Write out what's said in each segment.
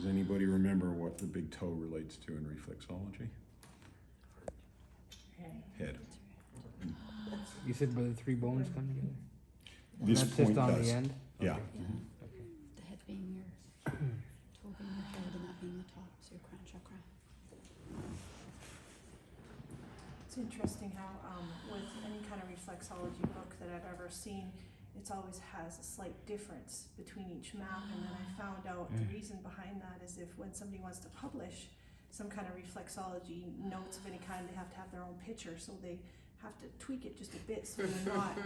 Does anybody remember what the big toe relates to in reflexology? Head. You said where the three bones come together? This That's point just on does. the end? Yeah. Okay. Mhm. The head being your toe being your head and that being the top, so your crown chakra. It's interesting how with any kind of reflexology book that I've ever seen, it always has a slight difference between each map, and then I found out the reason behind that is if when somebody wants to publish some kind of reflexology notes of any kind, they have to have their own picture, so they have to tweak it just a bit so they're not.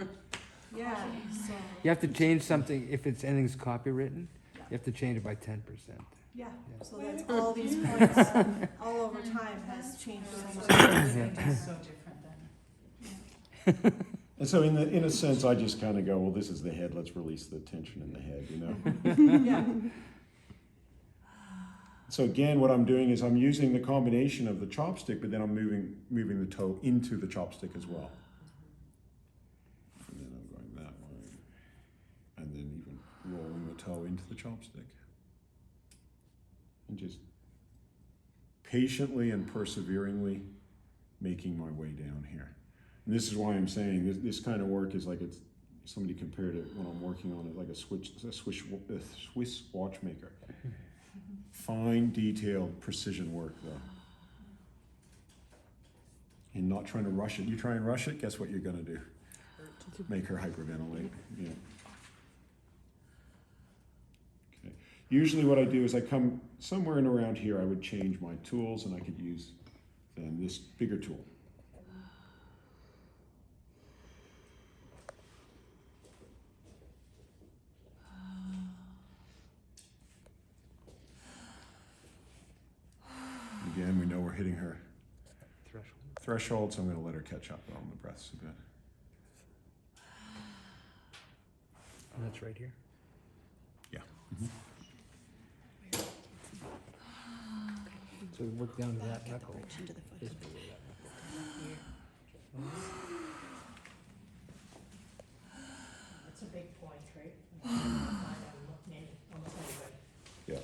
Yeah, so. You have to change something, if it's anything's copywritten, Yeah. you have to change it by 10%. Yeah, Yeah. so that's all these points, all over time has changed. Everything's so different then. And so in a sense, I just kind of go, well, this is the head, let's release the tension in the head, you know? Yeah, So again, what I'm doing is I'm using the combination of the chopstick, but then I'm moving the toe into the chopstick as well. And then I'm going that way. And then even rolling the toe into the chopstick. And just patiently and perseveringly making my way down here. And this is why I'm saying this kind of work is like it's, somebody compared it when I'm working on it like a Swiss watchmaker. Fine, detailed, precision work though. And not trying to rush it. You try and rush it, guess what you're gonna do? Make her hyperventilate. Yeah. Okay. Usually what I do is I come somewhere in around here, I would change my tools and I could use then this bigger tool. Again, we know we're hitting her threshold, so I'm going to let her catch up on the breaths a bit. And that's right here? Yeah. So we work down to that Back at the knuckle. bridge into the foot. Just below that knuckle. That's a big point, right? I find out many, almost everybody. Yeah.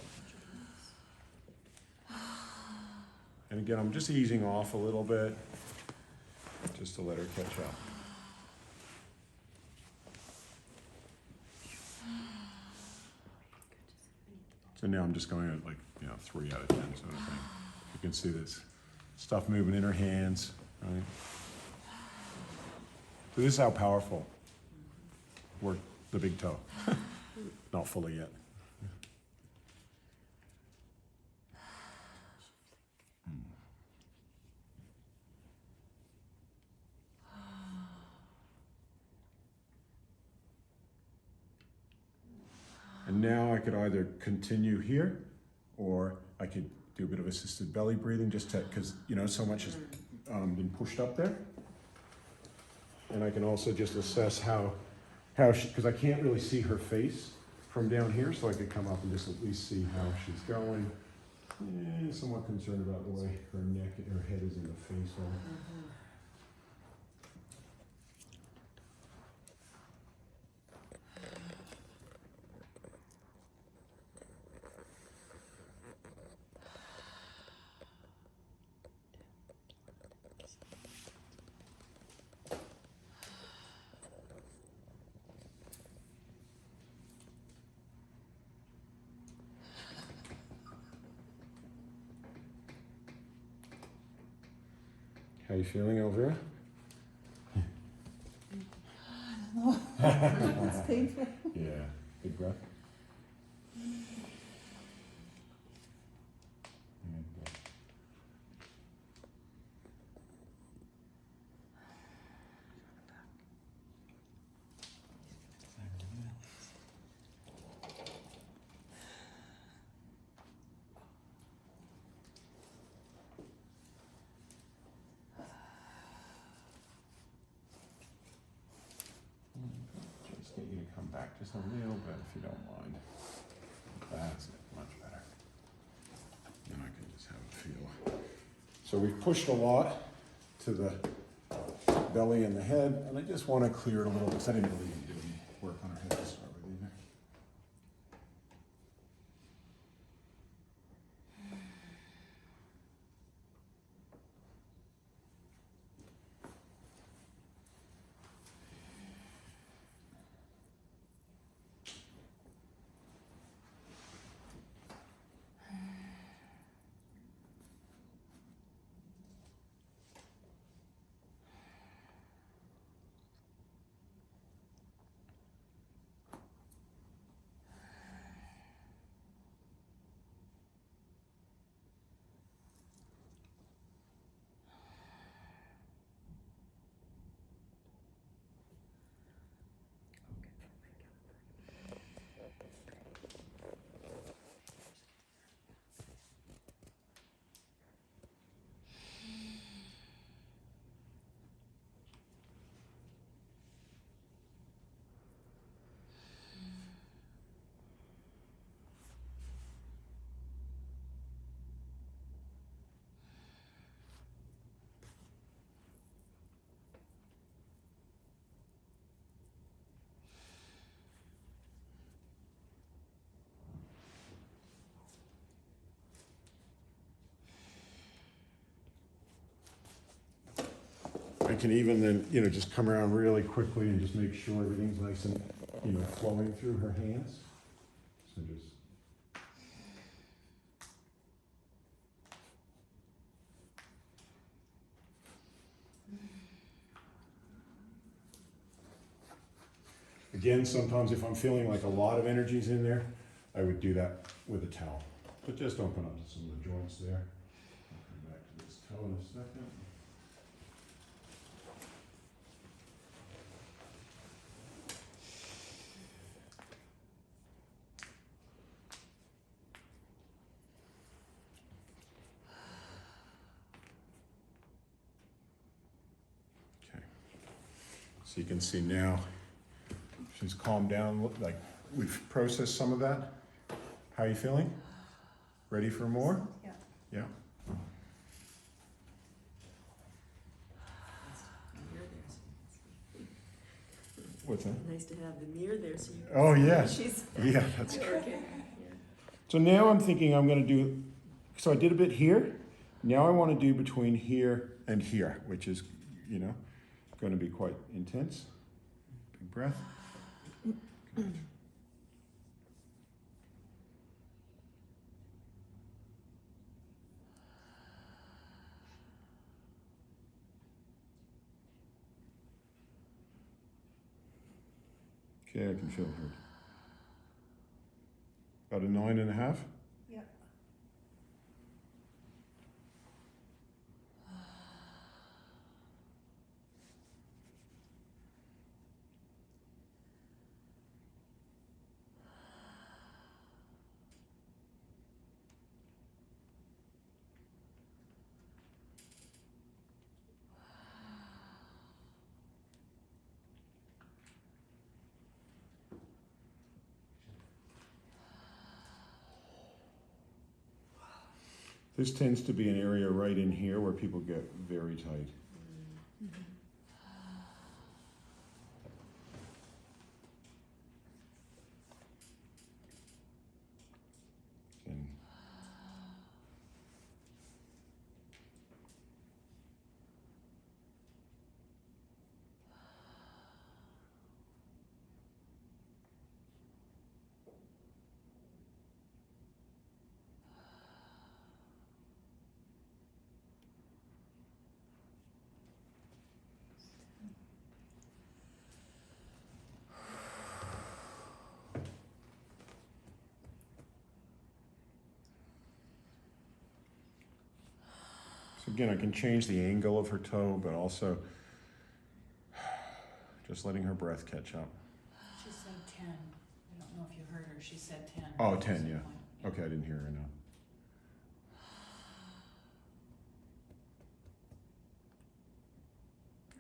And again, I'm just easing off a little bit, just to let her catch up. So now I'm just going at like, 3 out of 10 sort of thing. You can see this stuff moving in her hands, right? So this is how powerful work the big toe. Not fully yet. And now I could either continue here, or I could do a bit of assisted belly breathing, just to, because so much has been pushed up there. And I can also just assess how she, because I can't really see her face from down here, so I could come up and just at least see how she's going. Somewhat concerned about the way her neck and her head is in the face. How you feeling, Elvira? It's painful. Yeah, big breath. Just get you to come back just a little bit if you don't mind. That's it, much better. And I can just have a feel. So we've pushed a lot to the belly and the head, and I just want to clear it a little bit because I didn't really do any work on her head to start with either. can even then, you know, just come around really quickly and just make sure everything's nice and, you know, flowing through her hands. So just. Again, sometimes if I'm feeling like a lot of energy's in there, I would do that with a towel. But just open up some of the joints there. I'll come back to this toe in a second. Okay. So you can see now she's calmed down, like we've processed some of that. How are you feeling? Ready for more? Yeah. Yeah. What's that? Nice to have the mirror there so you can Oh, see yes. what she's Yeah, that's working. So now I'm thinking I'm going to do, so I did a bit here. Now I want to do between here and here, which is, you know, going to be quite intense. Big breath. Good. Okay, I can feel her. About a 9.5. Yeah. This tends to be an area right in here where people get very tight. And so again, I can change the angle of her toe, but also just letting her breath catch up. She said 10. I don't know if you heard her. She said 10. Oh, 10, yeah. Okay, I didn't hear her now.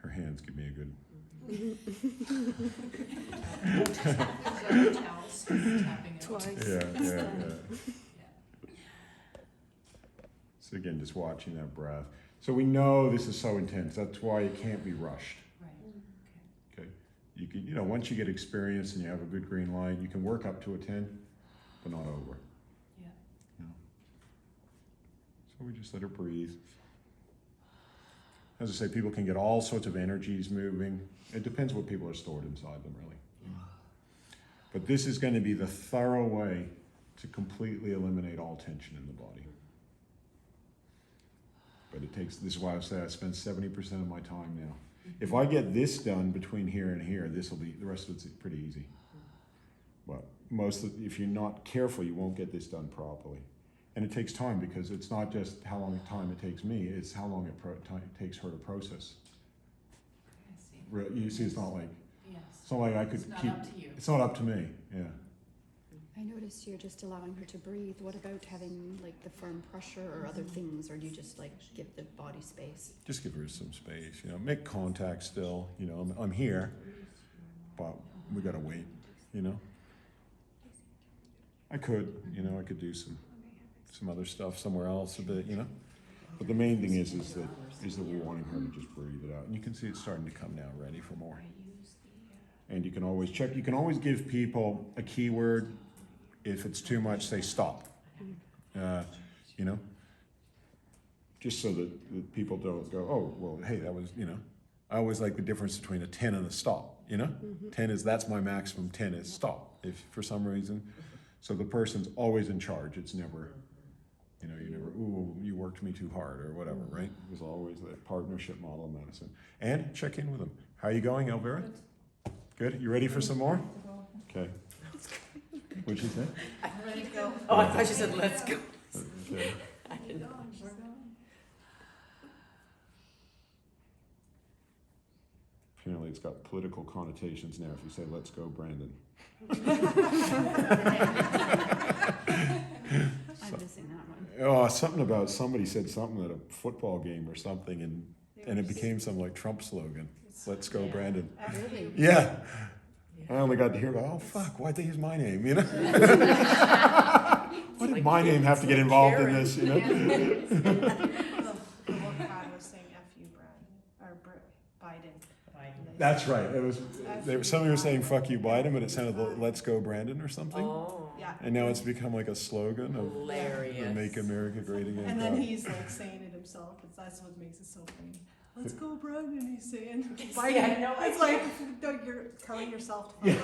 Her hands give me a good. Towels, tapping it. Twice. Yeah. So again, just watching that breath. So we know this is so intense. That's why it can't be rushed. Right. Okay. You can, you know, once you get experience and you have a good green light, you can work up to a 10, but not over. Yeah. You know? So we just let her breathe. As I say, people can get all sorts of energies moving. It depends what people are stored inside them, really. But this is going to be the thorough way to completely eliminate all tension in the body. But it takes, this is why I say I spend 70% of my time now. If I get this done between here and here, this will be, the rest of it's pretty easy. But if you're not careful, you won't get this done properly. And it takes time because it's not just how long time it takes me, it's how long it takes her to process. I see. You see, it's not like, Yes. it's not like I could It's not keep, up to you. it's not up to me, yeah. I noticed you're just allowing her to breathe. What about having like the firm pressure or other things, or do you just like give the body space? Just give her some space, you know, make contact still, you know, I'm here, but we gotta wait, you know. I could do some other stuff somewhere else a bit, you know. But the main thing is that we're wanting her to just breathe it out. And you can see it's starting to come now, ready for more. And you can always check, you can always give people a keyword. If it's too much, say stop. You know, just so that people don't go, oh, well, hey, that was, you know, I always like the difference between a 10 and a stop, you know? 10 is, that's my maximum, 10 is stop, if for some reason. So the person's always in charge. It's never, you know, you never, ooh, you worked me too hard or whatever, right? It was always the partnership model of medicine. And check in with them. How are you going, Elvira? Good? You ready for some more? Okay. What'd she say? I'm ready to go. Oh, I thought you said let's go. Okay. I didn't know. Apparently it's got political connotations now if you say, let's go, Brandon. I'm missing that one. Oh, something about, somebody said something at a football game or something, and it became some like Trump slogan. Let's go, Brandon. Really? Yeah. I only got to hear about, oh fuck, why'd they use my name, you know? Why did my name have to get involved in this, you know? The one guy was saying F you, Biden. That's right. It was, somebody was saying fuck you, Biden, but it sounded like let's go, Brandon or something. Oh, Yeah. And now it's become like a slogan of hilarious. Make America Great Again. And then he's like saying it himself, and that's what makes it so funny. Let's go, Brandon, he's saying. Biden. Yeah, I know. It's like, no, you're telling yourself to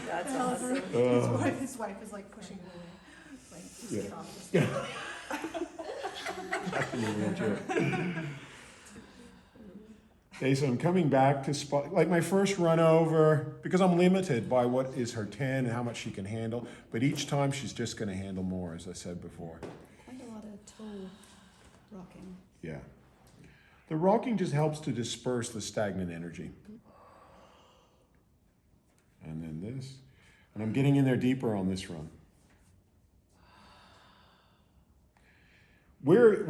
That's awesome. his wife is like pushing it away. It's like, just Yeah. get off this. Okay, so I'm coming back to spot, like my first run over, because I'm limited by what is her 10 and how much she can handle, but each time she's just going to handle more, as I said before. Quite a lot of toe rocking. Yeah. The rocking just helps to disperse the stagnant energy. And then this. And I'm getting in there deeper on this run. Where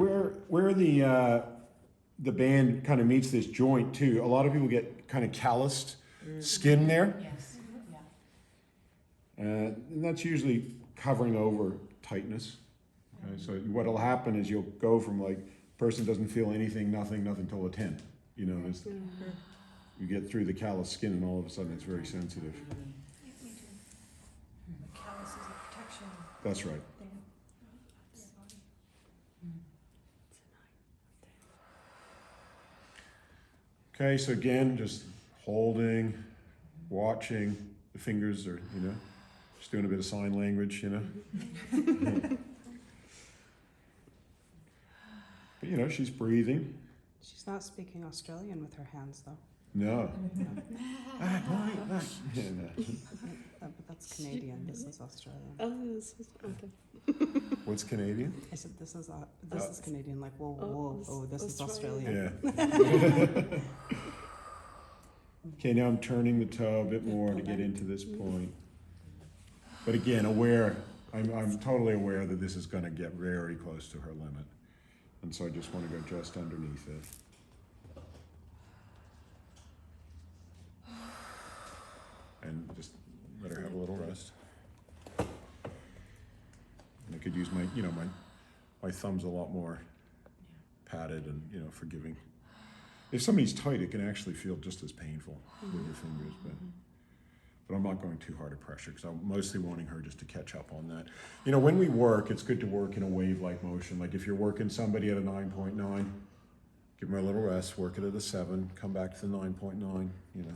the band kind of meets this joint too, a lot of people get kind of calloused skin there. Yes, yeah. And that's usually covering over tightness. Okay, so what'll happen is you'll go from like, person doesn't feel anything, nothing till a 10. You know, you get through the callous skin and all of a sudden it's very sensitive. Callus is a protection That's right. thing. Okay, so again, just holding, watching, the fingers are, you know, just doing a bit of sign language, you know. But you know, she's breathing. She's not speaking Australian with her hands, though. No. Yeah, no. But that's Canadian. This is Australian. Oh, this is okay. What's Canadian? I said this is Canadian. Like whoa, whoa, oh, this is Australian. Yeah. Okay, now I'm turning the toe a bit more to get into this point. But again, aware, I'm totally aware that this is going to get very close to her limit. And so I just want to go just underneath it. And just let her have a little rest. And I could use my, you know, my thumb's a lot more padded and, you know, forgiving. If somebody's tight, it can actually feel just as painful with your fingers, but I'm not going too hard of pressure because I'm mostly wanting her just to catch up on that. You know, when we work, it's good to work in a wave-like motion. Like if you're working somebody at a 9.9, give them a little rest, work it at a 7, come back to the 9.9, you know.